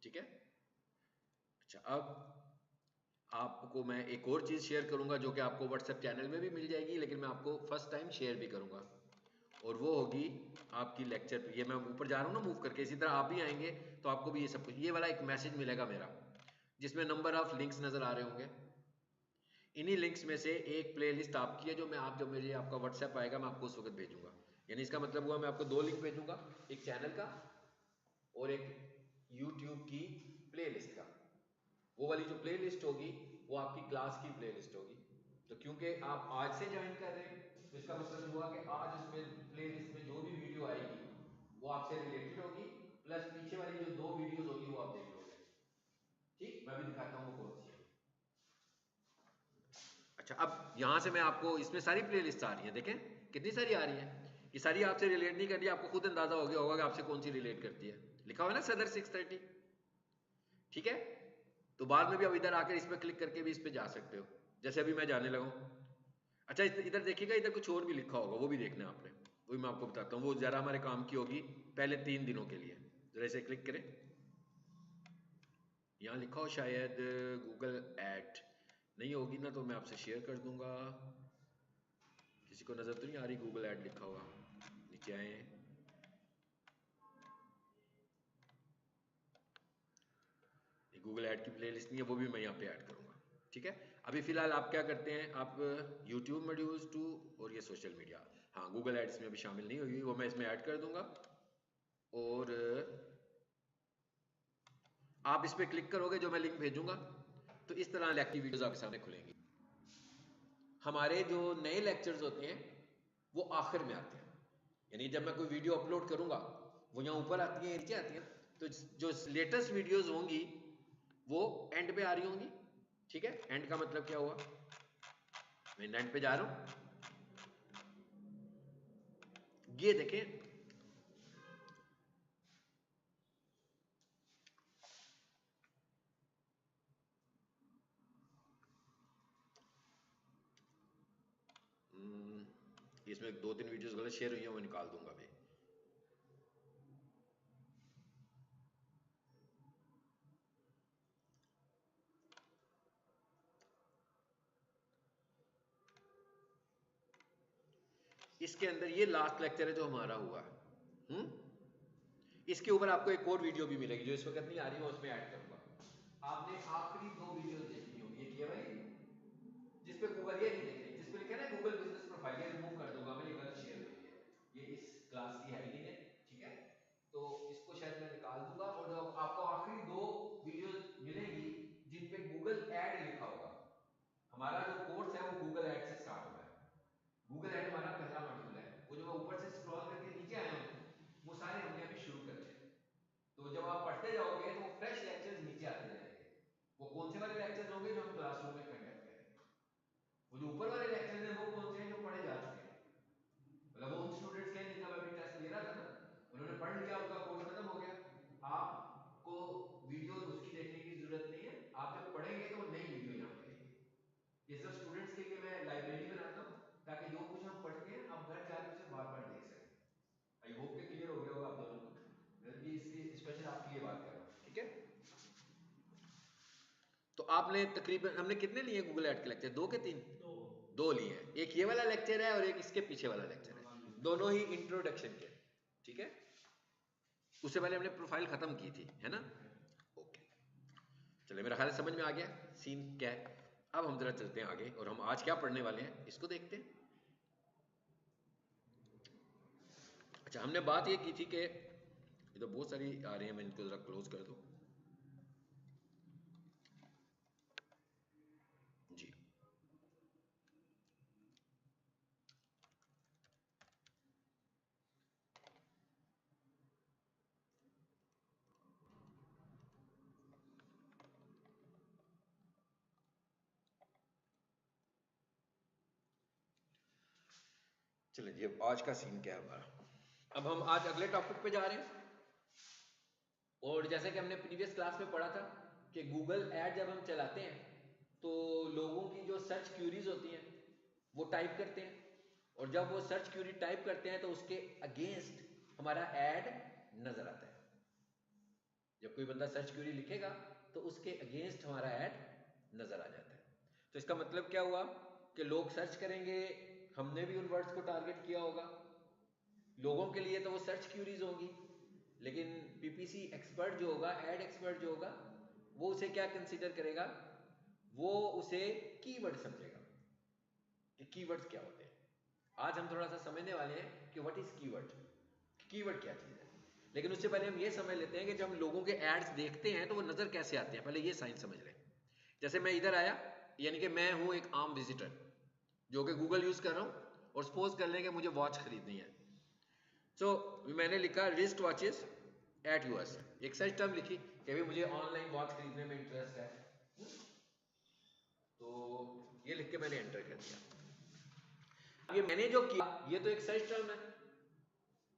ठीक है। अच्छा, अब आपको मैं एक और चीज़ शेयर करूंगा जो कि आपको व्हाट्सएप चैनल में भी मिल जाएगी, लेकिन मैं आपको फर्स्ट टाइम शेयर भी करूंगा, और वो होगी आपकी लेक्चर पे। ये मैं ऊपर जा रहा हूँ ना मूव करके, इसी तरह आप भी आएंगे तो आपको भी ये सब कुछ, ये वाला एक मैसेज मिलेगा मेरा, जिसमें नंबर ऑफ लिंक्स नज़र आ रहे होंगे। इन्हीं लिंक्स में से एक प्लेलिस्ट आपकी है, जो मैं आप जब मेरे आपका व्हाट्सएप आएगा मैं आपको उस वक्त भेजूंगा। यानी इसका मतलब हुआ मैं आपको दो लिंक भेजूंगा, एक चैनल का और एक यूट्यूब की प्लेलिस्ट का। वो वाली जो प्लेलिस्ट होगी वो आपकी क्लास की प्लेलिस्ट होगी। तो क्योंकि आप आज से ज्वाइन कर रहे हैं तो इसका मतलब हुआ कि आज उसमें प्लेलिस्ट में जो भी वीडियो आएगी वो आपसे रिलेटेड होगी, प्लस पीछे वाली जो दो वीडियोस होगी वो आप देख लोगे। ठीक, मैं भी दिखाता हूँ वो कौन सी है। अच्छा, अब यहां से मैं आपको, इसमें सारी प्लेलिस्ट आ रही है, देखें कितनी सारी आ रही है। ये सारी आपसे रिलेट नहीं कर रही, आपको खुद अंदाजा हो गया होगा कि आपसे कौन सी रिलेट करती है। लिखा हुआ है ना सदर 630, ठीक है। तो बाद में भी आप इधर आकर इस पर क्लिक करके भी इस पर जा सकते हो, जैसे अभी मैं जाने लगा हूं। अच्छा, इधर देखिएगा, इधर कुछ और भी लिखा होगा, वो भी देखना है आपने, वो भी मैं आपको बताता हूँ। वो जरा हमारे काम की होगी पहले 3 दिनों के लिए। जरा इसे क्लिक करें, यहाँ लिखा हो शायद गूगल एड, नहीं होगी ना तो मैं आपसे शेयर कर दूंगा। किसी को नजर तो नहीं आ रही गूगल एड लिखा हुआ? नीचे आए, गूगल ऐड की प्लेलिस्ट नहीं है, वो भी मैं यहाँ पे ऐड करूँगा। ठीक है, अभी फिलहाल आप क्या करते हैं, आप यूट्यूब मॉड्यूल्स टू और ये सोशल मीडिया, हाँ गूगल एड्स में अभी शामिल नहीं हुई, वो मैं इसमें ऐड कर दूंगा। और आप इस पर क्लिक करोगे, जो मैं लिंक भेजूंगा, तो इस तरह लेक्चर वीडियोस आपके सामने खुलेंगी। हमारे जो नए लेक्चर्स होते हैं वो आखिर में आते हैं, यानी जब मैं कोई वीडियो अपलोड करूंगा वो यहाँ ऊपर आती है, नीचे आती है। तो जो लेटेस्ट वीडियोस होंगी वो एंड पे आ रही होंगी। ठीक है, एंड का मतलब क्या हुआ, मैं एंड पे जा रहा हूं, ये देखें। इसमें 2-3 वीडियोस गलत शेयर हुई हैं, वो निकाल दूंगा अभी। इसके अंदर ये लास्ट लेक्चर है जो हमारा हुआ है। इसके ऊपर आपको एक और वीडियो भी मिलेगी जो इस वक्त नहीं आ रही, मैं उसमें ऐड करूंगा। आपने आखिरी 2 वीडियोस देखनी होगी, एक ये वाली जिस पे गूगल, ये नहीं देखनी, जिस पे लिखा है ना गूगल बिजनेस प्रोफाइल, ये रिमूव कर दूंगा मैं, ये गलत शेयर हुई है, ये इस क्लास की है ही नहीं है। ठीक है, तो इसको शायद मैं निकाल दूंगा, और जो आपको आखिरी 2 वीडियोस मिलेंगी जिन पे गूगल ऐड लिखा होगा। हमारा जो कोर्स है वो गूगल ऐड से स्टार्ट हुआ है, गूगल ऐड हमारा पहला मॉड्यूल है। वो जो मैं ऊपर से स्क्रॉल करके नीचे आया हूं वो सारे हमने अभी शुरू करने हैं। तो जब आप पढ़ते जाओगे तो फ्रेश लेक्चर्स नीचे आते जाएंगे। वो कौन से वाले लेक्चर्स होंगे जो हम क्लासरूम में कंडक्ट करेंगे। वो जो ऊपर वाले लेक्चर्स हैं वो कौन से हैं, जो पढ़े जा चुके हैं, मतलब वो उन स्टूडेंट्स के हैं जिनका मैं अभी टेस्ट ले रहा था ना, उन्होंने पढ़ लिया, उनका कोर्स खत्म हो गया। आपको वीडियो उसकी देखने की जरूरत नहीं है, आप जब पढ़ेंगे तो वो नई वीडियो यहाँ पे आएगी। ये सब स्टूडेंट्स के लिए मैं लाइब्रेरी बनाता हूँ, ताकि जो कुछ हम पढ़ते हैं आप घर जाकर उसे बार बार देख सकें। आई होप के क्लियर हो गया होगा आप दोनों को, मैं ये इसकी स्पेशल आपके लिए बात कर रहा हूँ। ठीक है, तो आपने तकरीबन, हमने कितने लिए गूगल ऐड के लेक्चर, 2 के 3? 2 लिए हैं, एक ये वाला लेक्चर है और एक इसके पीछे वाला लेक्चर है, दोनों ही इंट्रोडक्शन के। ठीक है, उससे पहले हमने प्रोफाइल खत्म की थी, है ना। ओके, चलिए, मेरा ख्याल समझ में आ गया सीन क्या है। अब हम जरा चलते हैं आगे और हम आज क्या पढ़ने वाले हैं इसको देखते हैं। अच्छा, हमने बात ये की थी कि ये तो बहुत सारी आ रही है, मैं इनको जरा क्लोज कर दूं। जी, चलिए जी, अब आज का सीन क्या है हमारा। अब हम आज अगले टॉपिक पे जा रहे हैं, और जैसे कि हमने प्रीवियस क्लास में पढ़ा था कि गूगल ऐड जब हम चलाते हैं तो लोगों की जो सर्च क्यूरीज होती हैं वो टाइप करते हैं, और जब वो सर्च क्यूरी टाइप करते हैं तो उसके अगेंस्ट हमारा ऐड नजर आता है। जब कोई बंदा सर्च क्यूरी लिखेगा तो उसके अगेंस्ट हमारा ऐड नजर आ जाता है। तो इसका मतलब क्या हुआ कि लोग सर्च करेंगे, हमने भी उन वर्ड्स को टारगेट किया होगा, लोगों के लिए तो वो सर्च क्यूरीज होंगी, लेकिन पीपीसी एक्सपर्ट जो होगा, एड एक्सपर्ट जो होगा, वो उसे क्या कंसीडर करेगा, वो उसे कीवर्ड समझेगा कि कीवर्ड्स क्या होते हैं। आज हम थोड़ा सा समझने वाले हैं कि व्हाट इज कीवर्ड, कीवर्ड क्या चीज है। लेकिन उससे पहले हम ये समझ लेते हैं कि जब हम लोगों के एड्स देखते हैं तो वो नजर कैसे आते हैं, पहले ये साइंस समझ लें। जैसे मैं इधर आया, यानी कि मैं हूं एक आम विजिटर जो कि गूगल यूज कर रहा हूं, और सपोज कर लें कि मुझे वॉच खरीदनी है। सो मैंने लिखा रिस्ट वॉचेस एट यूएस, एक सर्च टर्म लिखी कि भाई मुझे ऑनलाइन वॉच खरीदने में इंटरेस्ट है, तो ये लिख के मैंने एंटर कर दिया। ये मैंने जो किया ये तो एक सर्च टर्म है,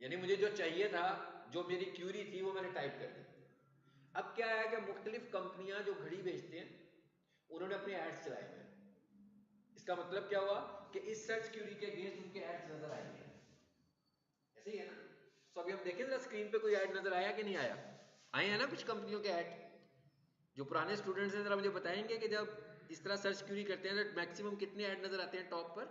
यानी मुझे जो चाहिए था, जो मेरी क्यूरी थी, वो मैंने टाइप कर दी। अब क्या है कि मुख्तलिफ कंपनियां जो घड़ी बेचते हैं उन्होंने अपने एड्स चलाए हैं। इसका मतलब क्या हुआ कि इस सर्च क्यूरी के अगेंस्ट उनके एड्स नजर आएंगे, ऐसे ही है ना। तो अभी हम देखें जरा स्क्रीन पे कोई ऐड नजर आया कि नहीं आया, आए हैं ना कुछ कंपनियों के ऐड। जो पुराने स्टूडेंट्स हैं जरा मुझे बताएंगे कि जब इस तरह सर्च क्यूरी करते हैं तो मैक्सिमम कितने ऐड नजर आते हैं? टॉप पर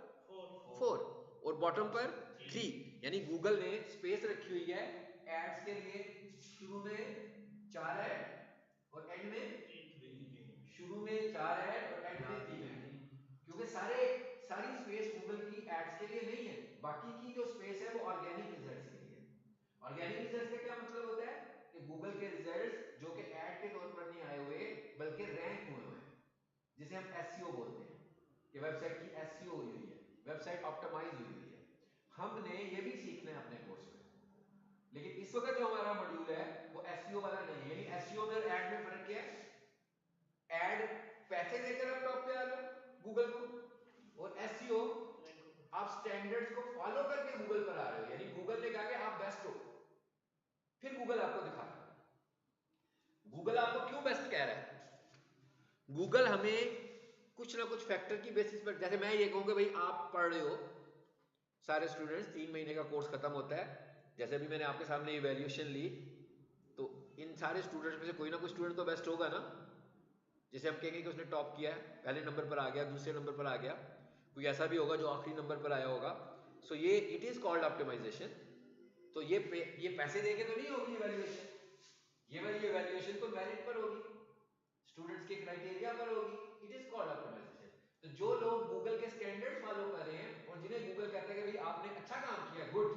4 और बॉटम पर 3, यानी गूगल ने स्पेस रखी हुई है एड्स के लिए। शुरू में 4 ऐड और एंड में, शुरू में 4 ऐड और एंड में 3 ऐड, क्योंकि सारी स्पेस गूगल की एड्स के लिए नहीं है, बाकी की जो स्पेस है वो ऑर्गेनिक रिजल्ट्स के लिए। ऑर्गेनिक रिजल्ट्स का क्या मतलब होता है कि गूगल के रिजल्ट्स जो कि ऐड के तौर पर नहीं आए हुए बल्कि रैंक हुए हैं, जिसे हम एसईओ बोलते हैं कि वेबसाइट की एसईओ हुई हुई है, वेबसाइट ऑप्टिमाइज हुई हुई है। हमने ये भी सीखना है अपने कोर्स में, लेकिन इस वक्त जो हमारा मॉड्यूल है वो एसईओ वाला नहीं है। यानी एसईओ में और ऐड में फर्क क्या है? ऐड पैसे देकर आप टॉप पे आ रहे हो गूगल को, और एसईओ आप स्टैंडर्ड्स को फॉलो करके गूगल पर आ रहे हो, यानी गूगल ने कहा कि आप बेस्ट हो, फिर गूगल आपको दिखा रहा है। गूगल आपको क्यों बेस्ट कह रहा है? गूगल हमें कुछ ना कुछ फैक्टर की बेसिस पर, जैसे मैं ये कहूँ कि भाई आप पढ़ रहे हो, सारे स्टूडेंट्स 3 महीने का कोर्स खत्म होता है, जैसे अभी मैंने आपके सामने इवैल्यूएशन ली, तो इन सारे स्टूडेंट्स में से कोई ना कोई स्टूडेंट तो बेस्ट होगा ना, जिसे हम कहेंगे कि उसने टॉप किया है, पहले नंबर पर आ गया, दूसरे नंबर पर आ गया, कोई ऐसा भी होगा जो आखिरी नंबर पर आया होगा। सो ये इट इज कॉल्ड ऑप्टिमाइजेशन। तो ये पैसे देके तो नहीं होगी इवैल्यूएशन, ये वाली इवैल्यूएशन तो मेरिट पर होगी, स्टूडेंट्स के क्राइटेरिया पर होगी, इट इज कॉल्ड ऑप्टिमाइजेशन। तो जो लोग गूगल के स्टैंडर्ड फॉलो कर रहे हैं और जिन्हें गूगल कहता है कि भाई आपने अच्छा काम किया, गुड,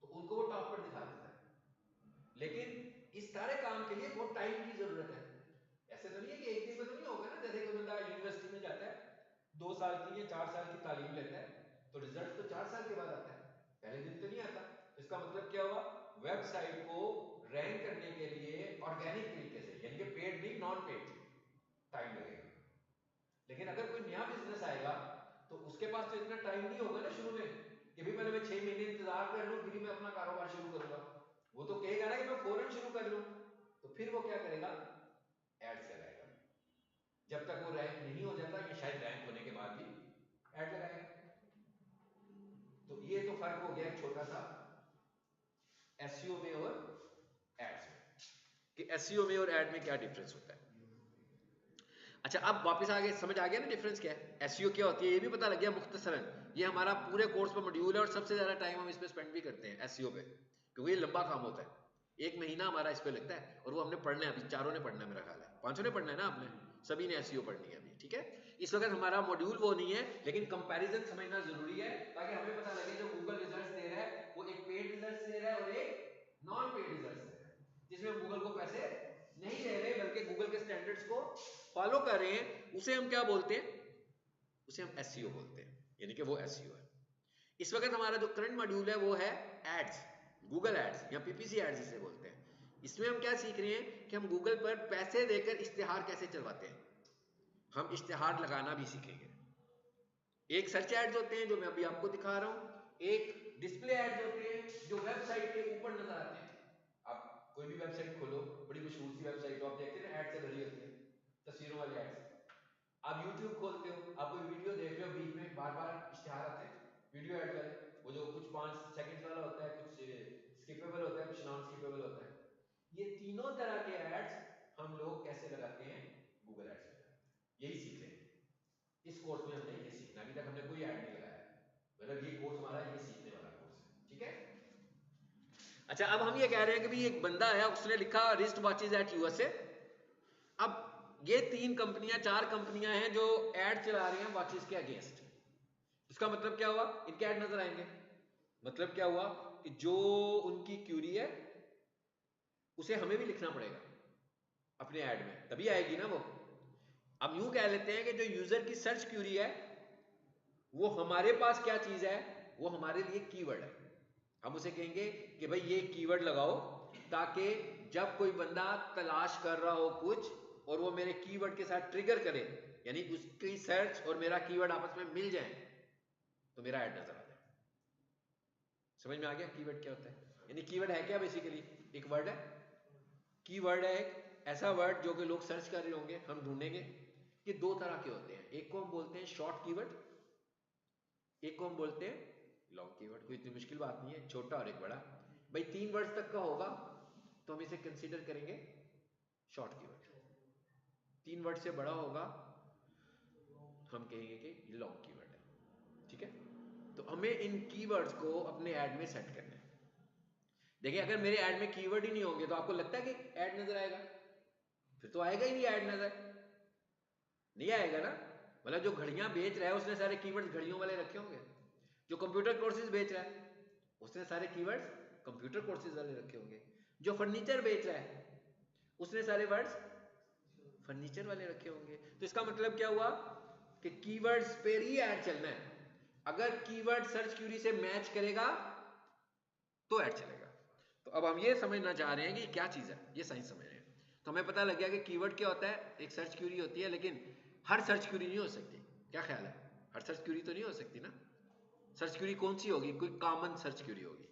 तो उनको वो टॉप पर दिखा देता है। लेकिन इस सारे काम के लिए बहुत टाइम की जरूरत है, ऐसे तो नहीं है कि एक दिन में तो नहीं होगा ना। जैसे कोई बंदा यूनिवर्सिटी में जाता है, 2 साल की या 4 साल की तालीम लेता है, तो रिजल्ट तो 4 साल के बाद आता है, पहले दिन तो नहीं आता। तो इसका मतलब क्या हुआ? वेबसाइट को रैंक करने के लिए ऑर्गेनिक तरीके से, यानी कि पेड नहीं, नॉन पेड, टाइम लगेगा। लेकिन अगर कोई नया बिजनेस आएगा तो उसके पास तो इतना टाइम नहीं होगा ना शुरू में कि भाई पहले मैं 6 महीने इंतजार कर लूं फिर मैं अपना कारोबार शुरू करूंगा। वो तो कहेगा ना कि मैं फौरन शुरू कर लूं, तो फिर वो क्या करेगा? एड्स लगाएगा, जब तक वो रैंक नहीं हो जाता, या शायद रैंक होने के बाद भी ऐड लगाएगा। तो ये तो फर्क हो गया एक छोटा सा एसईओ में और एड्स में, कि एसईओ में और एड में क्या डिफरेंस होता है। अच्छा, अब वापस आगे समझ आ गया ना डिफरेंस क्या है, एसईओ क्या होती है, ये भी पता लग गया मुख्तसरन। ये हमारा पूरे कोर्स पर मॉड्यूल है और सबसे ज्यादा टाइम हम इस पे स्पेंड भी करते हैं एसईओ पे, क्योंकि ये लंबा काम होता है, 1 महीना हमारा इस पे लगता है, और वो हमने पढ़ना है, अभी चारों ने पढ़ना है, मेरा ख्याल है 5 ने पढ़ना है ना, आपने सभी ने एसईओ पढ़नी है अभी, ठीक है। इस वक्त हमारा मॉड्यूल वो नहीं है, लेकिन कंपैरिजन समझना जरूरी है ताकि हमें पता लगे जो गूगल रिजल्ट्स दे रहा है वो एक पेड रिजल्ट्स दे रहा है और एक नॉन पेड रिजल्ट्स दे रहा है, जिसमें हम गूगल को पैसे नहीं दे रहे बल्कि गूगल के स्टैंडर्ड्स को फॉलो कर रहे हैं। उसे हम क्या बोलते हैं? उसे हम एसईओ बोलते हैं, यानी कि वो एसईओ है। इस वक्त हमारा जो करंट मॉड्यूल है वो है एड्स, गूगल एड्स या पीपीसी एड्स जिसे बोलते हैं। इसमें हम क्या सीख रहे हैं कि हम गूगल पर पैसे देकर इश्तिहार कैसे चलवाते हैं, हम इश्तिहार लगाना भी सीखेंगे। एक सर्च एड्स होते हैं जो मैं अभी आपको दिखा रहा हूं, एक डिस्प्ले एड्स होते हैं जो वेबसाइट के ऊपर नजर आते हैं। आप कोई भी वेबसाइट खोलो, बड़ी मशहूर सी वेबसाइट हो, आप देखते हैं ना एड से भरी होती है, तस्वीरों वाले एड्स। आप YouTube खोलते हो, आप कोई वीडियो देख रहे हो, बीच में बार बार इश्तिहार आते हैं वीडियो ऐड वाले, वो जो कुछ 5 सेकंड वाला होता है, कुछ स्किपेबल होता है, कुछ नॉन स्किपेबल होता है। ये तीनों तरह के एड्स हम लोग कैसे लगाते हैं, गूगल एड्स में। यही सीख रहे हैं इस कोर्स में, हमने ये सीखना। अभी तक हमने कोई ऐड नहीं लगाया, मतलब ये कोर्स हमारा ये सीखने वाला कोर्स है, ठीक है। अच्छा, अब हम ये कह रहे हैं कि भाई एक बंदा है, उसने लिखा रिस्ट वॉचेज एट यूएसए। अब ये 3 कंपनियां 4 कंपनियां हैं जो एड चला रही हैं वॉचेस के अगेंस्ट। इसका मतलब क्या हुआ, इनके ऐड नजर आएंगे। मतलब क्या हुआ कि जो उनकी क्यूरी है उसे हमें भी लिखना पड़ेगा अपने ऐड में, तभी आएगी ना वो। अब यूं कह लेते हैं कि जो यूजर की सर्च क्यूरी है वो हमारे पास क्या चीज है, वो हमारे लिए कीवर्ड है। हम उसे कहेंगे कि भाई ये कीवर्ड लगाओ, ताकि जब कोई बंदा तलाश कर रहा हो कुछ और वो मेरे कीवर्ड के साथ ट्रिगर करे, यानी उसकी सर्च और मेरा कीवर्ड आपस में मिल जाए, तो मेरा ऐड नजर आ जाए। समझ में आ गया कीवर्ड क्या होता है? यानी कीवर्ड है क्या, बेसिकली एक वर्ड है। कीवर्ड है एक ऐसा वर्ड जो कि लोग सर्च कर रहे होंगे, हम ढूंढेंगे। ये 2 तरह के होते हैं, एक को हम बोलते हैं शॉर्ट कीवर्ड, एक को हम बोलते हैं लॉन्ग कीवर्ड। कोई इतनी मुश्किल बात नहीं है, छोटा और एक बड़ा। भाई 3 वर्ड्स तक का होगा तो हम इसे कंसीडर करेंगे शॉर्ट कीवर्ड, 3 वर्ड से बड़ा होगा हम कहेंगे कि ये लॉन्ग कीवर्ड है, ठीक है। तो हमें इन कीवर्ड्स को अपने ऐड में सेट करना है। देखिए, अगर मेरे ऐड में कीवर्ड ही नहीं होंगे तो आपको लगता है कि ऐड नजर आएगा? फिर तो आएगा ही नहीं ऐड नजर, नहीं आएगा ना। मतलब जो घड़ियां बेच रहा है उसने सारे कीवर्ड्स घड़ियों वाले रखे होंगे, जो कंप्यूटर कोर्सेज बेच रहा है उसने सारे कीवर्ड्स कंप्यूटर कोर्सेज वाले रखे होंगे, जो फर्नीचर बेच रहा है उसने सारे वर्ड्स फर्नीचर वाले रखे होंगे। तो इसका मतलब क्या हुआ कि कीवर्ड्स पे ही ऐड चलना है। अगर कीवर्ड सर्च क्यूरी से मैच करेगा तो ऐड चलेगा। तो अब हम ये समझना चाह रहे हैं कि क्या चीज है, ये साइंस समझ रहे हैं। तो हमें पता लग गया कि कीवर्ड क्या होता है, एक सर्च क्यूरी होती है, लेकिन हर सर्च क्यूरी नहीं हो सकती। क्या ख्याल है, हर सर्च क्यूरी तो नहीं हो सकती ना। सर्च क्यूरी कौन सी होगी, कोई कॉमन सर्च क्यूरी होगी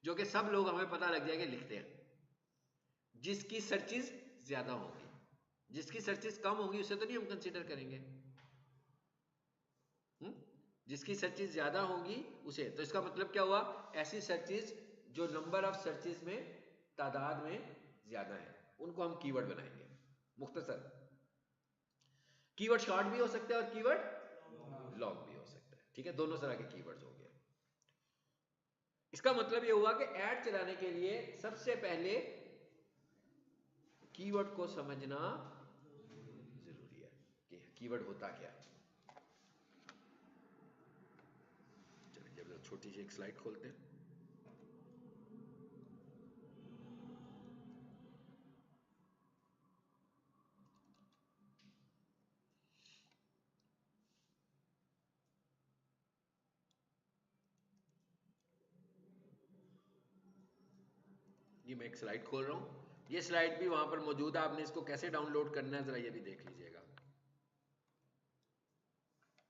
जो कि सब लोग हमें पता लग जाएगा लिखते हैं, जिसकी सर्चेस ज्यादा होंगी। जिसकी सर्चेस कम होंगी उसे तो नहीं हम कंसीडर करेंगे। जिसकी सर्चेस ज्यादा होंगी उसे। तो इसका मतलब क्या हुआ, ऐसी सर्चेस जो नंबर ऑफ सर्चेस में तादाद में ज्यादा है उनको हम कीवर्ड बनाएंगे। मुख्तसर कीवर्ड शॉर्ट भी हो सकता है और कीवर्ड लॉन्ग भी हो सकता है, ठीक है। दोनों तरह के कीवर्ड्स हो गए। इसका मतलब यह हुआ कि ऐड चलाने के लिए सबसे पहले कीवर्ड को समझना जरूरी है कि कीवर्ड होता क्या है। चलिए जब छोटी सी एक स्लाइड खोलते हैं। ये मैं एक स्लाइड खोल रहा हूं, ये स्लाइड भी वहां पर मौजूद है, आपने इसको कैसे डाउनलोड करना है जरा ये भी देख लीजिएगा।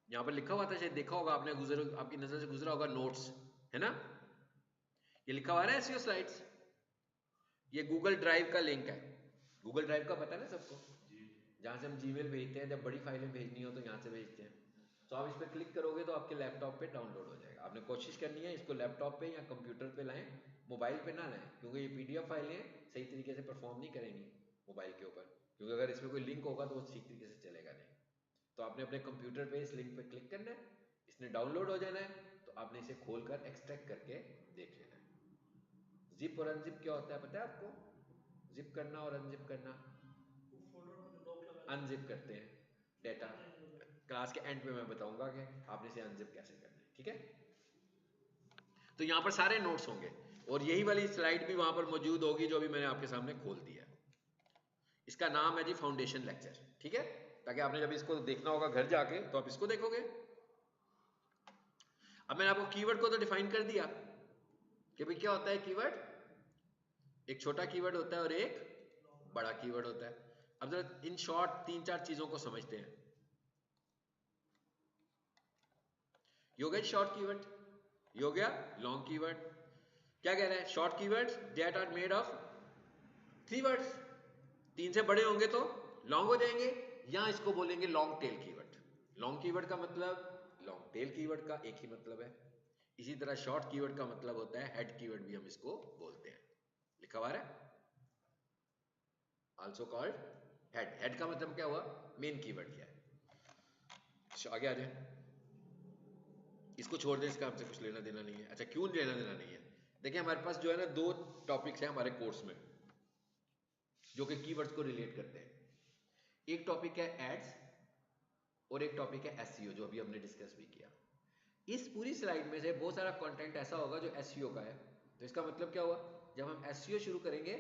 यहां पर लिखा हुआ था, शायद देखा होगा आपने, आपकी नजर से गुजरा होगा, नोट्स है ना। ये लिखा हुआ है एसईओ स्लाइड्स, ये गूगल ड्राइव का लिंक है। गूगल ड्राइव का पता है ना सबको, जहां से हम जीमेल भेजते हैं, जब बड़ी फाइलें भेजनी हो तो यहां से भेजते हैं। तो आप इस पर क्लिक करोगे तो आपके लैपटॉप पे डाउनलोड हो जाएगा। आपने कोशिश करनी है इसको लैपटॉप पे या कंप्यूटर पे लाएं, मोबाइल पे ना लाएं, क्योंकि ये पीडीएफ फाइलें सही तरीके से परफॉर्म नहीं करेंगी मोबाइल के ऊपर, क्योंकि अगर इसमें कोई लिंक होगा तो वो ठीक तरीके से चलेगा नहीं। तो आपने अपने कंप्यूटर पे इस लिंक पे क्लिक करना है, इसने डाउनलोड हो जाना है, तो आपने इसे खोलकर एक्सट्रैक्ट करके देख लेना है। जिप और अनजिप क्या होता है पता है आपको? जिप करना और अनजिप करना, अनजिप करते हैं डेटा। क्लास के एंड पे मैं बताऊंगा कि आपने इसे अनजिप कैसे करना है, ठीक है। तो यहां पर सारे नोट्स होंगे और यही वाली स्लाइड भी वहां पर मौजूद होगी जो भी मैंने आपके सामने खोल दिया। इसका नाम है जी फाउंडेशन लेक्चर, ठीक है, ताकि आपने जब इसको देखना होगा घर जाके तो आप इसको देखोगे। अब मैंने आपको कीवर्ड को तो डिफाइन कर दिया कि भाई क्या होता है कीवर्ड, एक छोटा कीवर्ड होता है और एक बड़ा कीवर्ड होता है। अब जरा इन शॉर्ट 3-4 चीजों को समझते हैं। ये हो गया शॉर्ट कीवर्ड, ये हो गया लॉन्ग कीवर्ड। क्या कह रहे हैं, short keywords that are made of 3 words, 3 से बड़े होंगे तो लॉन्ग हो जाएंगे, या इसको बोलेंगे long tail keyword. Long keyword का मतलब लॉन्ग टेल कीवर्ड का एक ही मतलब है। इसी तरह शॉर्ट कीवर्ड का मतलब होता है हेड कीवर्ड भी हम इसको बोलते हैं। लिखा हुआ है। Also called head. हेड का मतलब क्या हुआ, मेन कीवर्ड क्या है। आगे आ जाए, इसको छोड़ दें, इसका हमसे कुछ लेना देना नहीं है। अच्छा क्यों लेना देना नहीं है, देखिए हमारे पास जो है ना दो टॉपिक्स हैं हमारे कोर्स में जो कि कीवर्ड्स को रिलेट करते हैं। एक टॉपिक है एड्स और एक टॉपिक है एसईओ, जो अभी हमने डिस्कस भी किया। इस पूरी स्लाइड में से बहुत सारा कंटेंट ऐसा होगा जो एसईओ का है। तो इसका मतलब क्या हुआ, जब हम एसईओ शुरू करेंगे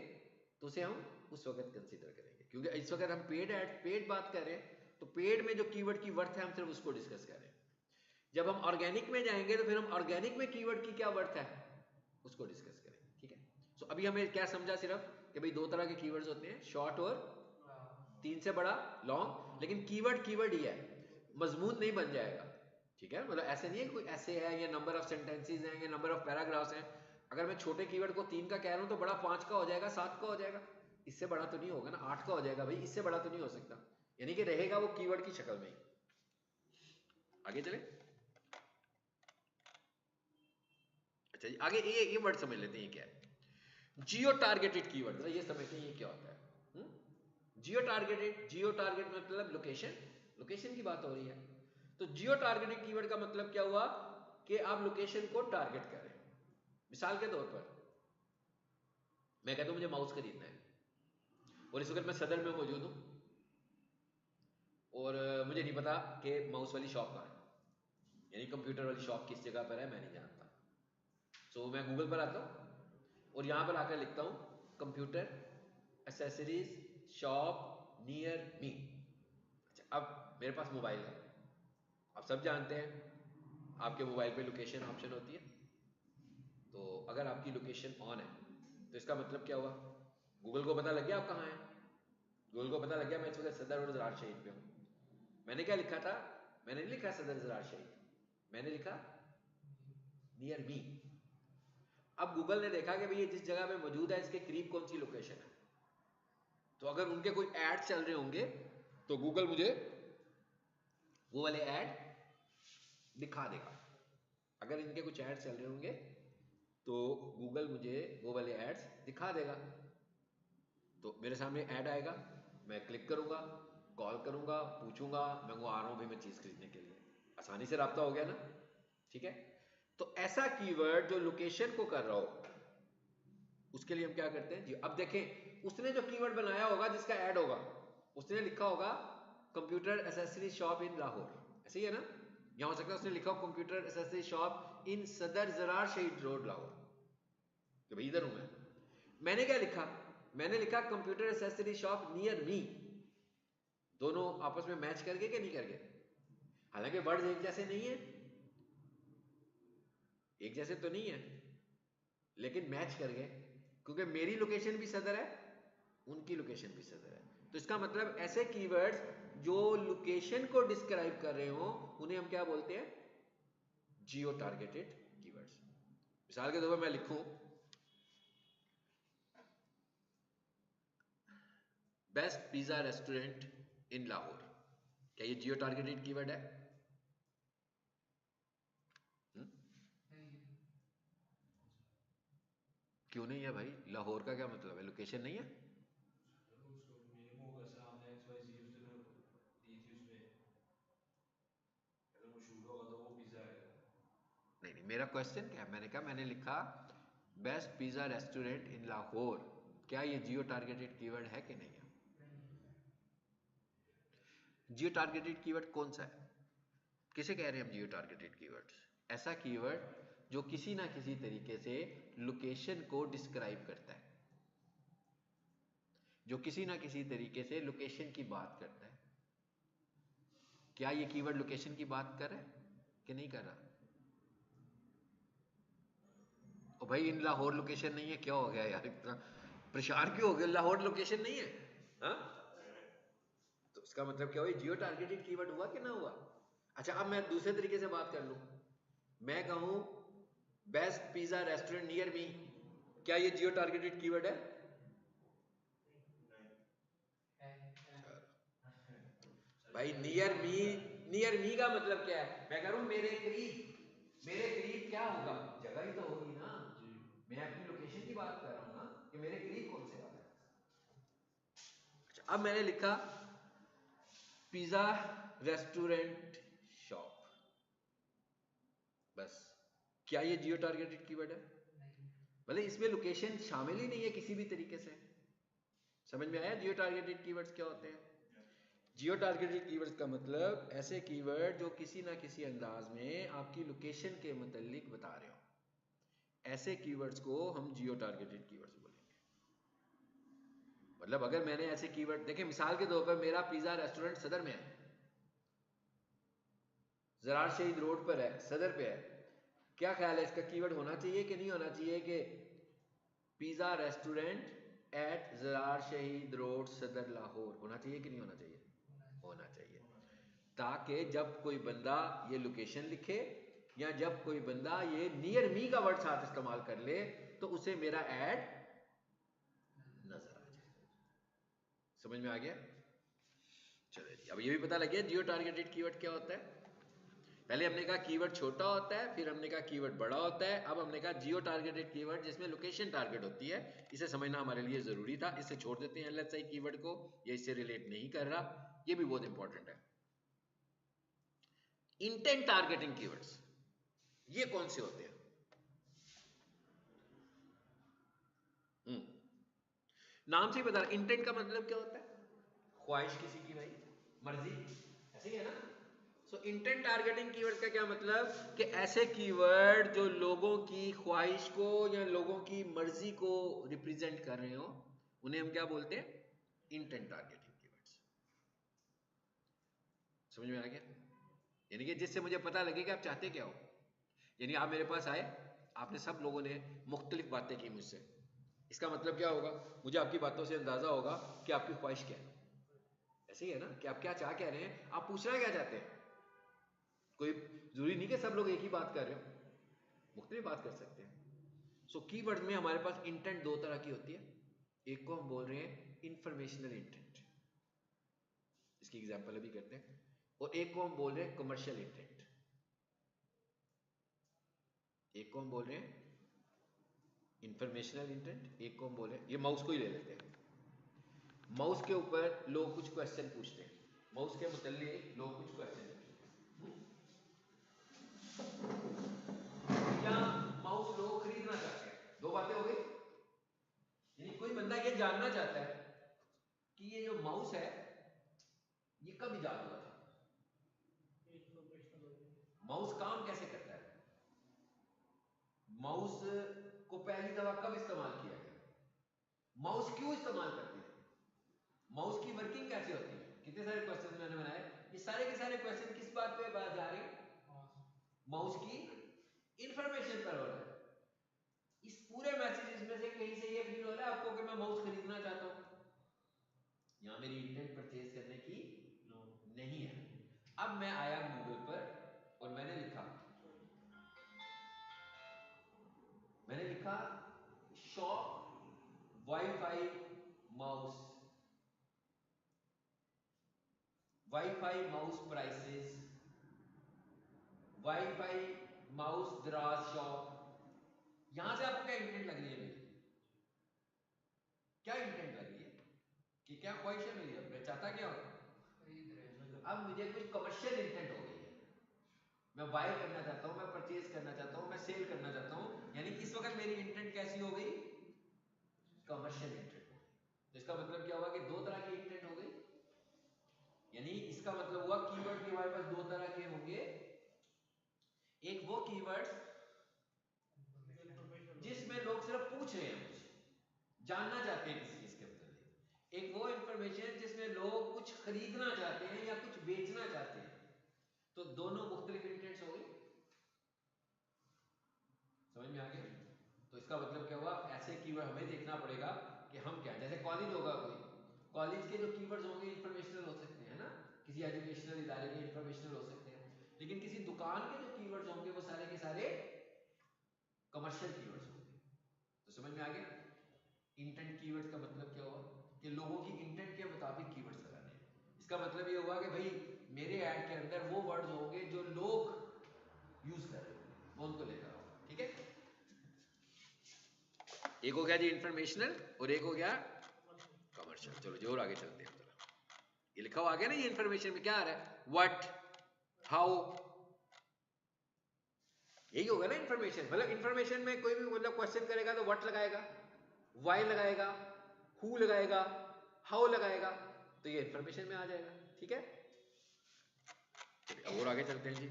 तो उसे हम उस वक्त कंसीडर करेंगे, क्योंकि इस वक्त हम पेड एड पेड बात कर रहे हैं, तो पेड में जो कीवर्ड की वर्थ है हम सिर्फ उसको डिस्कस कर रहे हैं। जब हम ऑर्गेनिक में जाएंगे तो फिर हम ऑर्गेनिक में कीवर्ड की क्या वर्थ है उसको डिस्कस करेंगे, ठीक है। सो अभी हमें क्या समझा सिर्फ कि भाई दो तरह के कीवर्ड्स होते हैं, शॉर्ट और 3 से बड़ा लॉन्ग, लेकिन कीवर्ड कीवर्ड ही है, मजमून नहीं बन जाएगा, ठीक है। मतलब ऐसे नहीं है कोई ऐसे है या नंबर ऑफ सेंटेंसेस हैं या नंबर ऑफ पैराग्राफ्स हैं। अगर मैं छोटे कीवर्ड को 3 का कह रहा हूं तो बड़ा 5 का हो जाएगा, 7 का हो जाएगा, इससे बड़ा तो नहीं होगा ना, 8 का हो जाएगा भाई, इससे बड़ा तो नहीं हो सकता, यानी कि रहेगा वो कीवर्ड की शक्ल में ही। आगे चले, अच्छा जी आगे ये वर्ड समझ लेते हैं ये क्या है। जियो टारगेटेड कीवर्ड, ये समझते हैं ये क्या होता है। जियो टारगेटेड, जियो टारगेट मतलब लोकेशन, लोकेशन की बात हो रही है। तो जियो टारगेटेड कीवर्ड का मतलब क्या हुआ कि आप लोकेशन को टारगेट कर रहे हैं। मिसाल के तौर पर मैं कहता हूं मुझे माउस खरीदना है और इस वक्त मैं सदर में मौजूद हूं और मुझे नहीं पता कि माउस वाली शॉप कहाँ है, यानी कंप्यूटर वाली शॉप किस जगह पर है मैं नहीं जानता। तो मैं गूगल पर आता हूं और यहां पर आकर लिखता हूं computer accessories shop near me. अच्छा अब मेरे पास मोबाइल है, आप सब जानते हैं आपके मोबाइल पे लोकेशन ऑप्शन होती है, तो अगर आपकी लोकेशन ऑन है तो इसका मतलब क्या हुआ, गूगल को पता लग गया आप कहाँ हैं, गूगल को पता लग गया मैं इस वक्त सदर और ज़रार शहीद पे हूँ। मैंने क्या लिखा था, मैंने नहीं लिखा सदर ज़रार शहीद, मैंने लिखा नियर मी। अब गूगल ने देखा कि भाई ये जिस जगह पे मौजूद है इसके करीब कौन सी लोकेशन है, तो अगर उनके कोई ऐड चल रहे होंगे तो गूगल मुझे वो वाले ऐड दिखा देगा। अगर इनके कुछ ऐड चल रहे होंगे तो गूगल मुझे वो वाले एड्स दिखा देगा। तो मेरे सामने ऐड आएगा, मैं क्लिक करूंगा, कॉल करूंगा, पूछूंगा मैं वो आ रहा हूं भाई मैं चीज खरीदने के लिए, आसानी से राब्ता हो गया ना, ठीक है। तो ऐसा कीवर्ड जो लोकेशन को कर रहा हो उसके लिए हम क्या करते हैं जी। अब देखें उसने जो कीवर्ड बनाया होगा जिसका ऐड होगा उसने लिखा होगा computer accessory shop in Lahore, ऐसे ही है ना, यहां हो सकता है उसने लिखा हो कंप्यूटर एसेसरी शॉप इन सदर ज़रार शहीद रोड लाहौर, कि भाई इधर हूं मैं। मैंने क्या लिखा, मैंने लिखा computer accessory shop near me. दोनों आपस में मैच कर गए कि नहीं कर गए, हालांकि वर्ड्स एक जैसे नहीं है, एक जैसे तो नहीं है, लेकिन मैच कर गए क्योंकि मेरी लोकेशन भी सदर है उनकी लोकेशन भी सदर है। तो इसका मतलब ऐसे कीवर्ड्स जो लोकेशन को डिस्क्राइब कर रहे हो उन्हें हम क्या बोलते हैं, जियो टारगेटेड कीवर्ड्स। मिसाल के तौर पर मैं लिखूं best pizza restaurant in Lahore, क्या ये जियो टारगेटेड कीवर्ड है? क्यों नहीं है भाई, लाहौर का क्या मतलब है, लोकेशन नहीं है? नहीं नहीं, मेरा क्वेश्चन क्या है, मैंने कहा मैंने लिखा best pizza restaurant in Lahore, क्या ये जियो टारगेटेड कीवर्ड है कि नहीं है? जियो टारगेटेड कीवर्ड कौन सा है, किसे कह रहे हैं हम जियो टारगेटेड कीवर्ड्स? ऐसा कीवर्ड जो किसी ना किसी तरीके से लोकेशन को डिस्क्राइब करता है, जो किसी ना किसी तरीके से लोकेशन की बात करता है। क्या ये कीवर्ड लोकेशन की बात कर रहा है कि नहीं कर रहा? ओ भाई इन लाहौर लोकेशन नहीं है, क्या हो गया यार, इतना परेशान क्यों हो गए, लाहौर लोकेशन नहीं है हा? तो इसका मतलब क्या हुआ, जियो टारगेटेड कीवर्ड हुआ कि ना हुआ? अच्छा अब मैं दूसरे तरीके से बात कर लूं, मैं कहूं best pizza restaurant near me, क्या ये जियो टारगेटेड कीवर्ड है? भाई नियर मी का मतलब क्या है, मैं कह रहा हूं मेरे करीब, मेरे करीब क्या होगा, जगह ही तो होगी ना जी। मैं अपनी लोकेशन की बात कर रहा हूं ना कि मेरे करीब कौन से वाला है। अब मैंने लिखा पिज्जा रेस्टोरेंट शॉप, बस। क्या ये जियो टारगेटेड कीवर्ड है? भले इसमें लोकेशन शामिल ही नहीं है किसी भी तरीके से। समझ में आया जियो टारगेटेड कीवर्ड्स क्या होते हैं? जियो टारगेटेड कीवर्ड्स का मतलब ऐसे कीवर्ड जो किसी ना किसी अंदाज में आपकी लोकेशन के मुतालिक बता रहे हो, ऐसे कीवर्ड्स को हम जियो टारगेटेड कीवर्ड्स बोलेंगे। मतलब अगर मैंने ऐसे कीवर्ड देखे, मिसाल के तौर पर मेरा पिज्जा रेस्टोरेंट सदर में है, ज़रार शहीद रोड पर है, सदर पे है, क्या ख्याल है इसका कीवर्ड होना चाहिए कि नहीं होना चाहिए कि पिज्जा रेस्टोरेंट एट ज़रार शहीद रोड सदर लाहौर, होना चाहिए कि नहीं होना चाहिए? होना चाहिए, ताकि जब कोई बंदा ये लोकेशन लिखे या जब कोई बंदा ये नियर मी का वर्ड साथ इस्तेमाल कर ले तो उसे मेरा ऐड नजर आ जाए। समझ में आ गया? चलो जी, अब ये भी पता लग गया जियो टारगेटेड कीवर्ड क्या होता है। पहले हमने कहा कीवर्ड छोटा होता है, फिर हमने कहा कीवर्ड बड़ा होता है, अब हमने कहा जियो टारगेटेड कीवर्ड जिसमें लोकेशन टारगेट होती है। इसे समझना हमारे लिए जरूरी था, इसे छोड़ देते हैं एलएसआई कीवर्ड को, ये इससे रिलेट नहीं कर रहा, ये भी बहुत इंपॉर्टेंट है। इंटेंट टारगेटिंग कीवर्ड्स ये कौन से होते हैं? नाम से ही बता रहा, इंटेंट का मतलब क्या होता है? ख्वाहिश किसी की, भाई मर्जी, ऐसे ही है ना। सो इंटेंट टारगेटिंग कीवर्ड का क्या मतलब कि ऐसे कीवर्ड जो लोगों की ख्वाहिश को या लोगों की मर्जी को रिप्रेजेंट कर रहे हो, उन्हें हम क्या बोलते हैं? Intent targeting keywords. समझ में आ गया? यानी कि जिससे मुझे पता लगे कि आप चाहते क्या हो। यानी आप मेरे पास आए, आपने सब लोगों ने मुख्तलिफ बातें की मुझसे, इसका मतलब क्या होगा? मुझे आपकी बातों से अंदाजा होगा कि आपकी ख्वाहिश क्या है। ऐसे ही है ना कि आप क्या चाह कह रहे हैं, आप पूछना क्या चाहते हैं। कोई जरूरी नहीं कि सब लोग एक ही बात कर रहे हो, मुख्तलिफ बात कर सकते हैं। सो कीवर्ड में हमारे पास इंटेंट दो तरह की होती है, एक को हम बोल रहे हैं इंफॉर्मेशनल इंटेंट, इसकी एग्जांपल अभी करते हैं, और एक को हम बोल रहे हैं कमर्शियल इंटेंट। एक को हम बोल रहे हैं इंफॉर्मेशनल इंटेंट, एक को हम बोल रहे हैं, ये माउस को ही ले लेते हैं। माउस के ऊपर लोग कुछ क्वेश्चन पूछते हैं, माउस के मुताल्लिक लोग कुछ क्वेश्चन पूछते हैं, या माउस लोग खरीदना चाहते हैं। दो बातें हो गई। यानी कोई बंदा ये जानना चाहता है कि ये जो माउस है ये कब इजाद हुआ था, माउस काम कैसे करता है, माउस को पहली दफा कब इस्तेमाल किया गया, माउस क्यों इस्तेमाल करते हैं, माउस की वर्किंग कैसे होती है। कितने सारे क्वेश्चन मैंने बनाए, ये सारे के सारे क्वेश्चन किस बात पे जा रहे हैं? माउस की इंफॉर्मेशन पर हो रहा है। इस पूरे मैसेजेस में से कहीं से ये फील हो रहा है आपको कि मैं माउस खरीदना चाहता हूं, यहां मेरी इंटेंट परचेज करने की नहीं है। अब मैं आया गूगल पर और मैंने लिखा shop wifi mouse, wifi mouse prices, wifi mouse दराज शॉप। यहां से आपको क्या इंटेंट लग रही है मेरी? क्या इंटेंट लग रही है कि क्या ख्वाहिश है मेरी, अब मैं चाहता क्या हूं? अब मुझे कुछ कमर्शियल इंटेंट हो गई है, मैं बाय करना चाहता हूं, मैं परचेज करना चाहता हूं, मैं सेल करना चाहता हूं। यानी इस वक्त मेरी इंटेंट कैसी हो गई? कमर्शियल इंटेंट हो गई। तो इसका मतलब क्या हुआ कि दो तरह की इंटेंट हो गई। यानी इसका मतलब हुआ कीवर्ड के हमारे पास दो तरह के होंगे, एक वो कीवर्ड्स जिसमें लोग सिर्फ पूछ रहे हैं, कुछ जानना चाहते हैं किसी चीज के मतलब, एक वो इंफॉर्मेशन जिसमें लोग कुछ खरीदना चाहते हैं या कुछ बेचना चाहते हैं। तो दोनों मुख्तलिफ इंटेंट्स हो गई। समझ में आ गया? तो इसका मतलब क्या हुआ, ऐसे कीवर्ड हमें देखना पड़ेगा कि हम क्या, जैसे कॉलेज होगा, कोई कॉलेज के जो कीवर्ड्स होंगे इंफॉर्मेशनल हो सकते हैं ना, किसी एजुकेशनल इदारे के इंफॉर्मेशनल हो सकते हैं, लेकिन किसी दुकान के जो कीवर्ड्स होंगे वो सारे के सारे कमर्शियल कीवर्ड्स होंगे। तो समझ में आ गया इंटेंट कीवर्ड्स का मतलब क्या हुआ, कि लोगों की इंटेंट के मुताबिक कीवर्ड्स लगाने हैं। इसका मतलब ये हुआ कि भाई मेरे ऐड के अंदर वो वर्ड्स होंगे जो लोग यूज कर रहे होंगे, मैं उनको लेकर आऊंगा। ठीक है, एक हो गया जी इंफॉर्मेशनल और एक हो गया कमर्शियल। कमर्शियल। चलो जी और आगे चलते हैं जरा। ये लिखा हुआ आ गया ना, ये इंफॉर्मेशन में क्या आ रहा है, व्हाट, हाउ, यही होगा ना इंफॉर्मेशन। मतलब इंफॉर्मेशन में कोई भी मतलब क्वेश्चन करेगा तो व्हाट लगाएगा, व्हाई लगाएगा, हु लगाएगा, हाउ लगाएगा, तो ये इंफॉर्मेशन में आ जाएगा। ठीक है, और आगे चलते हैं जी।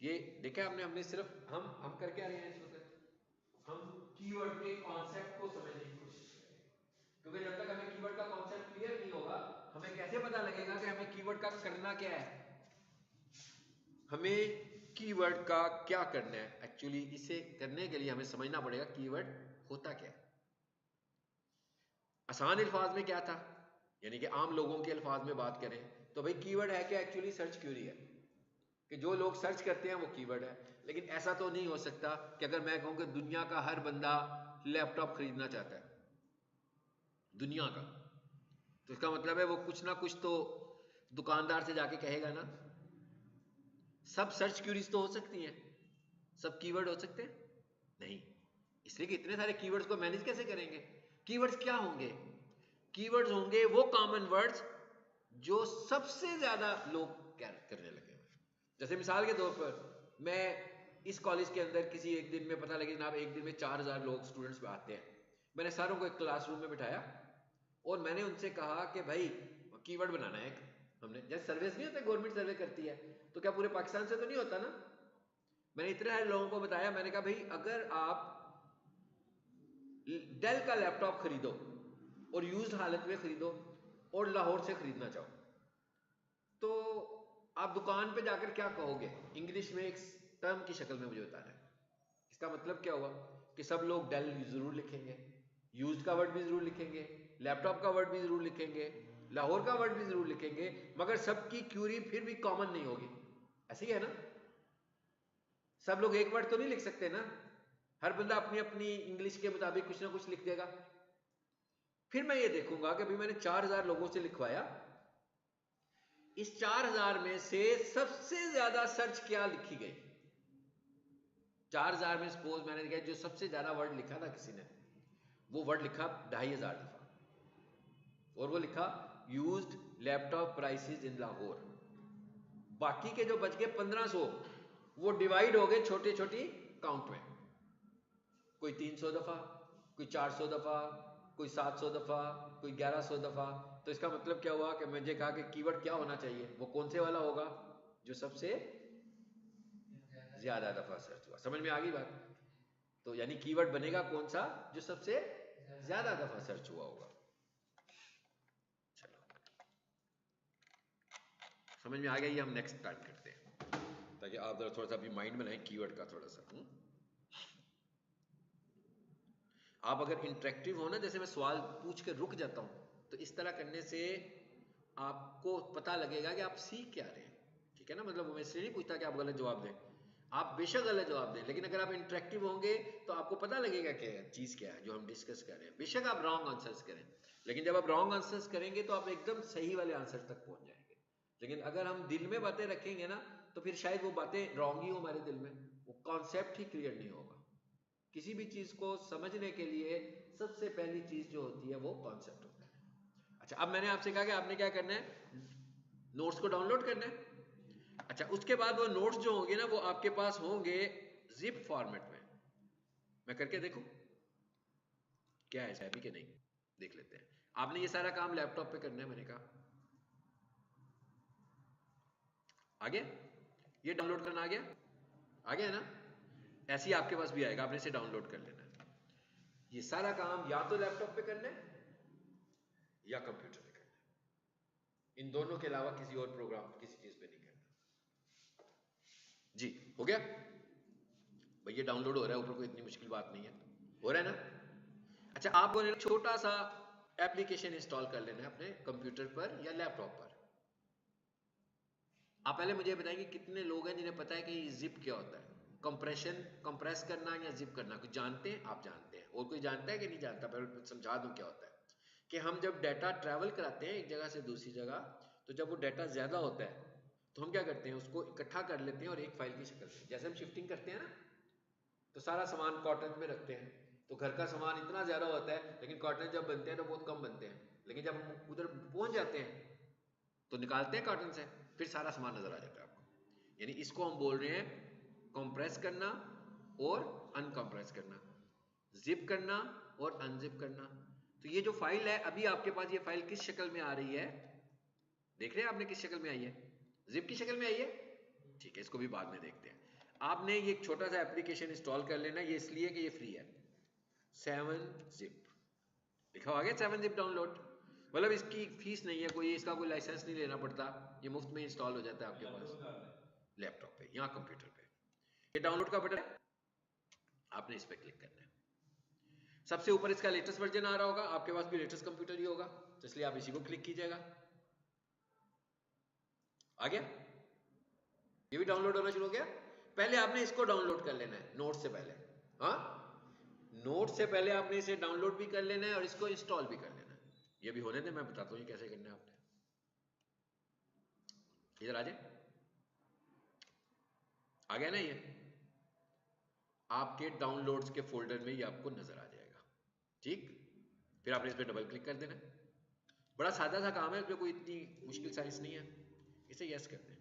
ये देखा आपने, हमने सिर्फ हम कर क्या रहे हैं इस वक्त, हम कीवर्ड के कॉन्सेप्ट को समझने की कोशिश करें, क्योंकि जब तक हमें कीवर्ड का कॉन्सेप्ट क्लियर नहीं होगा, हमें कैसे पता लगेगा कि हमें कीवर्ड का करना क्या है, हमें कीवर्ड का क्या करना है। एक्चुअली इसे करने के लिए हमें समझना पड़ेगा कीवर्ड होता क्या है। आसान अल्फाज में क्या था, यानी कि आम लोगों के अल्फाज में बात करें तो भाई कीवर्ड है क्या, एक्चुअली सर्च क्वेरी है, कि जो लोग सर्च करते हैं वो कीवर्ड है। लेकिन ऐसा तो नहीं हो सकता कि अगर मैं कहूं कि दुनिया का हर बंदा लैपटॉप खरीदना चाहता है, दुनिया का, तो इसका मतलब है वो कुछ ना कुछ तो दुकानदार से जाके कहेगा ना। सब सर्च क्वेरीज तो हो सकती हैं, सब कीवर्ड हो सकते हैं नहीं, इसलिए कि इतने सारे कीवर्ड्स को मैनेज कैसे करेंगे। कीवर्ड्स क्या होंगे, कीवर्ड्स होंगे वो कॉमन वर्ड्स जो सबसे ज्यादा लोग करने लगे। जैसे मिसाल के तौर पर मैं इस कॉलेज के अंदर किसी एक दिन में पता लगे जनाब एक दिन में 4000 लोग स्टूडेंट्स आते हैं, मैंने सारों को एक क्लासरूम में बिठाया और मैंने उनसे कहा कि भाई कीवर्ड बनाना है एक, हमने जैसे सर्विस नहीं होता, गवर्नमेंट सर्वे करती है, तो क्या पूरे पाकिस्तान से तो नहीं होता ना। मैंने इतने सारे लोगों को बताया, मैंने कहा भाई अगर आप डेल का लैपटॉप खरीदो और यूज्ड हालत में खरीदो और लाहौर से खरीदना चाहो, तो आप दुकान पे जाकर क्या कहोगे, इंग्लिश में एक टर्म की शक्ल में मुझे बताना है। इसका मतलब क्या हुआ कि सब लोग डेल जरूर लिखेंगे, यूज्ड का वर्ड भी जरूर लिखेंगे, लैपटॉप का वर्ड भी जरूर लिखेंगे, लाहौर का वर्ड भी जरूर लिखेंगे, मगर सबकी क्यूरी फिर भी कॉमन नहीं होगी। ऐसे ही है ना, सब लोग एक वर्ड तो नहीं लिख सकते ना, हर बंदा अपनी अपनी इंग्लिश के मुताबिक कुछ ना कुछ लिख देगा। फिर मैं ये देखूंगा कि भाई मैंने 4000 लोगों से लिखवाया, इस 4000 में से सबसे ज्यादा सर्च क्या लिखी गई। 4000 में सपोज मैंने देखा जो सबसे ज्यादा वर्ड लिखा ना किसी ने, वो वर्ड लिखा 2500 दफा, और वो लिखा used laptop prices in Lahore. बाकी के जो बच गए 1500 वो डिवाइड हो गए छोटी छोटी काउंट में, कोई 300 दफा, कोई 400 दफा, कोई 700 दफा, कोई 1100 दफा। तो इसका मतलब क्या हुआ कि मुझे कहा कि कीवर्ड क्या होना चाहिए, वो कौन से वाला होगा जो सबसे ज्यादा दफा सर्च हुआ। समझ में आ गई बात। तो यानी कीवर्ड बनेगा कौन सा, जो सबसे ज्यादा दफा सर्च हुआ होगा। चलो समझ में आ गया, ये हम नेक्स्ट स्टार्ट करते हैं ताकि आप जरा थोड़ा सा भी माइंड बनाएं कीवर्ड का थोड़ा सा। आप अगर इंटरेक्टिव हो ना, जैसे मैं सवाल पूछ के रुक जाता हूं, तो इस तरह करने से आपको पता लगेगा कि आप सीख क्या रहे हैं। ठीक है ना, मतलब मैं इसलिए नहीं पूछता कि आप गलत जवाब दें, आप बेशक गलत जवाब दें, लेकिन अगर आप इंटरेक्टिव होंगे तो आपको पता लगेगा क्या चीज़ क्या है जो हम डिस्कस कर रहे हैं। बेशक आप रॉन्ग आंसर्स करें, लेकिन जब आप रॉन्ग आंसर्स करेंगे तो आप एकदम सही वाले आंसर तक पहुंच जाएंगे। लेकिन अगर हम दिल में बातें रखेंगे ना, तो फिर शायद वो बातें रॉन्ग ही हो हमारे दिल में, वो कॉन्सेप्ट ही क्लियर नहीं होगा। किसी भी चीज को समझने के लिए सबसे पहली चीज जो होती है वो कॉन्सेप्ट होता है। अच्छा, अब मैंने आपसे कहा कि आपने क्या करना है, नोट्स को डाउनलोड करना है। अच्छा, उसके बाद वो नोट्स जो होंगे ना वो आपके पास होंगे जिप फॉर्मेट में। मैं करके देखूं क्या है भी कि नहीं, देख लेते हैं। आपने ये सारा काम लैपटॉप पे करना है, मैंने कहा आ गया, ये डाउनलोड करना आ गया ना, ऐसे ही आपके पास भी आएगा, आपने इसे डाउनलोड कर लेना है। ये सारा काम या तो लैपटॉप पे करना है या कंप्यूटर पे करना है, इन दोनों के अलावा किसी और प्रोग्राम किसी चीज पे नहीं करना। जी हो गया भैया, डाउनलोड हो रहा है ऊपर, कोई इतनी मुश्किल बात नहीं है, हो रहा है ना। अच्छा, आपको छोटा सा एप्लीकेशन इंस्टॉल कर लेना है अपने कंप्यूटर पर या लैपटॉप पर। आप पहले मुझे बताएंगे कितने लोग हैं जिन्हें पता है कि जिप क्या होता है, कंप्रेशन, कंप्रेस करना या जिप करना, कुछ जानते हैं? आप जानते हैं, और कोई जानता है कि नहीं जानता? पहले समझा दूं क्या होता है। कि हम जब डाटा ट्रैवल कराते हैं एक जगह से दूसरी जगह, तो जब वो डाटा ज्यादा होता है तो हम क्या करते हैं, उसको इकट्ठा कर लेते हैं और एक फाइल की शक्ल में, जैसे हम शिफ्टिंग करते हैं ना, तो सारा सामान कॉटन में रखते हैं, तो घर का सामान इतना ज़्यादा होता है, लेकिन कॉटन जब बनते हैं तो बहुत कम बनते हैं, लेकिन जब हम उधर पहुंच जाते हैं तो निकालते हैं कॉटन से, फिर सारा सामान नज़र आ जाता है आपको। यानी इसको हम बोल रहे हैं कंप्रेस करना और अनकंप्रेस करना, जिप करना और अनजिप करना। तो ये जो फाइल है, अभी आपके पास ये फाइल किस शक्ल में आ रही है, देख रहे हैं आपने किस शक्ल में आई है, जिप की शक्ल में आई है। ठीक है, इसको भी बाद में देखते हैं। आपने ये एक छोटा सा एप्लीकेशन इंस्टॉल कर लेना, ये इसलिए कि ये फ्री है, 7zip लिखा हुआ गया, 7zip डाउनलोड। मतलब इसकी फीस नहीं है कोई, इसका कोई लाइसेंस नहीं लेना पड़ता, ये मुफ्त में इंस्टॉल हो जाता है आपके पास लैपटॉप पे या कंप्यूटर पे। ये डाउनलोड का बटन है, आपने इस पर क्लिक करना है। सबसे ऊपर इसका लेटेस्ट वर्जन आ रहा होगा, आपके पास भी लेटेस्ट कंप्यूटर ही होगा, तो इसलिए आप इसी को क्लिक कीजिएगा। आ गया, ये भी डाउनलोड होना शुरू हो गया। पहले आपने इसको डाउनलोड कर लेना है नोट से पहले, हाँ नोट से पहले आपने इसे डाउनलोड भी कर लेना है और इसको इंस्टॉल भी कर लेना है। ये भी होने दे, मैं बताता हूँ ये कैसे करना है। आपने इधर आ जाए, आ गया ना, ये आपके डाउनलोड्स के फोल्डर में ये आपको नजर आ जाएगा। ठीक, फिर आपने इस पर डबल क्लिक कर देना। बड़ा सादा सा काम है, इसमें कोई इतनी मुश्किल साइंस नहीं है। इसे यस कर दें,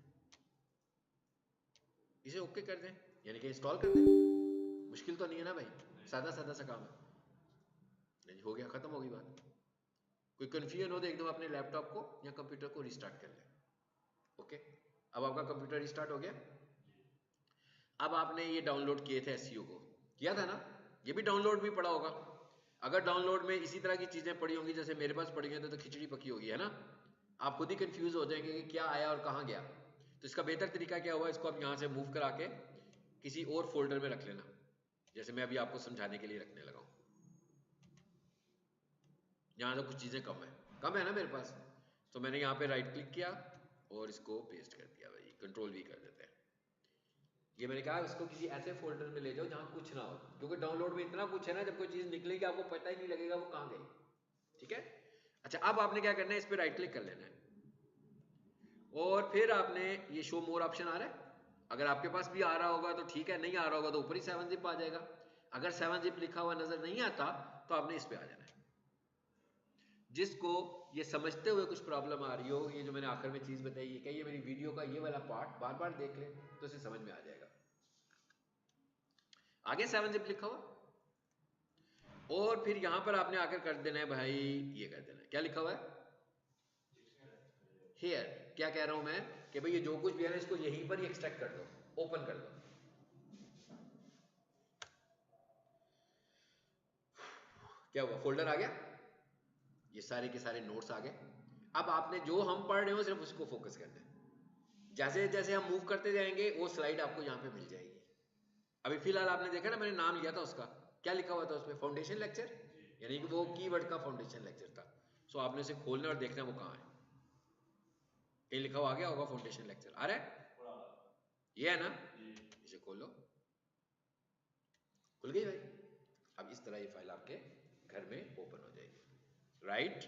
इसे ओके कर दें, यानी कि इंस्टॉल कर दें। मुश्किल तो नहीं है ना भाई, सादा सादा सा काम है। नहीं, हो गया, खत्म हो गई बात। कोई कंफ्यूजन हो तो एकदम अपने लैपटॉप को या कंप्यूटर को रिस्टार्ट कर लें। ओके, अब आपका कंप्यूटर रिस्टार्ट हो गया। अब आपने ये डाउनलोड किए थे एसईओ को, किया था ना, ये भी डाउनलोड भी पड़ा होगा। अगर डाउनलोड में इसी तरह की चीजें पड़ी होंगी जैसे मेरे पास पड़ी हैं तो खिचड़ी पकी होगी, है ना। आप खुद ही कंफ्यूज हो जाएंगे कि क्या आया और कहाँ गया। तो इसका बेहतर तरीका क्या हुआ, इसको आप यहाँ से मूव करा के किसी और फोल्डर में रख लेना, जैसे मैं अभी आपको समझाने के लिए रखने लगा हूँ। यहाँ तो कुछ चीज़ें कम है ना मेरे पास, तो मैंने यहाँ पे राइट क्लिक किया और इसको पेस्ट कर दिया। भाई कंट्रोल भी कर देते हैं। ये मैंने कहा इसको किसी ऐसे फोल्डर में ले जाओ जहाँ कुछ ना हो, क्योंकि डाउनलोड में इतना कुछ है ना, जब कोई चीज़ निकलेगी आपको पता ही नहीं लगेगा वो कहाँ गई। ठीक है, अच्छा अब आपने क्या करना है, इस पर राइट क्लिक कर लेना है और फिर आपने ये शो मोर ऑप्शन आ रहा है, अगर आपके पास भी आ रहा होगा तो ठीक है, नहीं आ रहा होगा तो ऊपर ही 7zip आ जाएगा। अगर 7zip लिखा हुआ नजर नहीं आता तो आपने इस पे आ जाना है। जिसको ये समझते हुए कुछ प्रॉब्लम आ रही हो, ये जो मैंने आखिर में चीज बताई है, क्या ये मेरी वीडियो का ये वाला पार्ट बार बार देख ले तो इसे समझ में आ जाएगा। आगे 7zip लिखा हुआ और फिर यहां पर आपने आकर कर देना है भाई, ये कर देना है, क्या लिखा हुआ है हियर। क्या कह रहा हूं मैं कि भाई ये जो कुछ भी है ना, इसको यहीं पर ही एक्सट्रैक्ट कर दो, ओपन कर दो। क्या हुआ, फोल्डर आ गया, ये सारे के सारे नोट्स आ गए। अब आपने जो हम पढ़ रहे हो सिर्फ उसको फोकस करना है। जैसे जैसे हम मूव करते जाएंगे वो स्लाइड आपको यहाँ पे मिल जाएगी। अभी फिलहाल आपने देखा ना, मैंने नाम लिया था उसका, क्या लिखा हुआ था उसमें, फाउंडेशन लेक्चर, यानी कि वो कीवर्ड का फाउंडेशन लेक्चर था। सो आपने उसे खोलना और देखना वो कहाँ है। कहीं लिखा हुआ आ गया होगा फाउंडेशन लेक्चर, आ रहा है, ये है ना, इसे खोलो, खुल गई भाई। अब इस तरह ये फाइल आपके घर में ओपन हो जाएगी, राइट।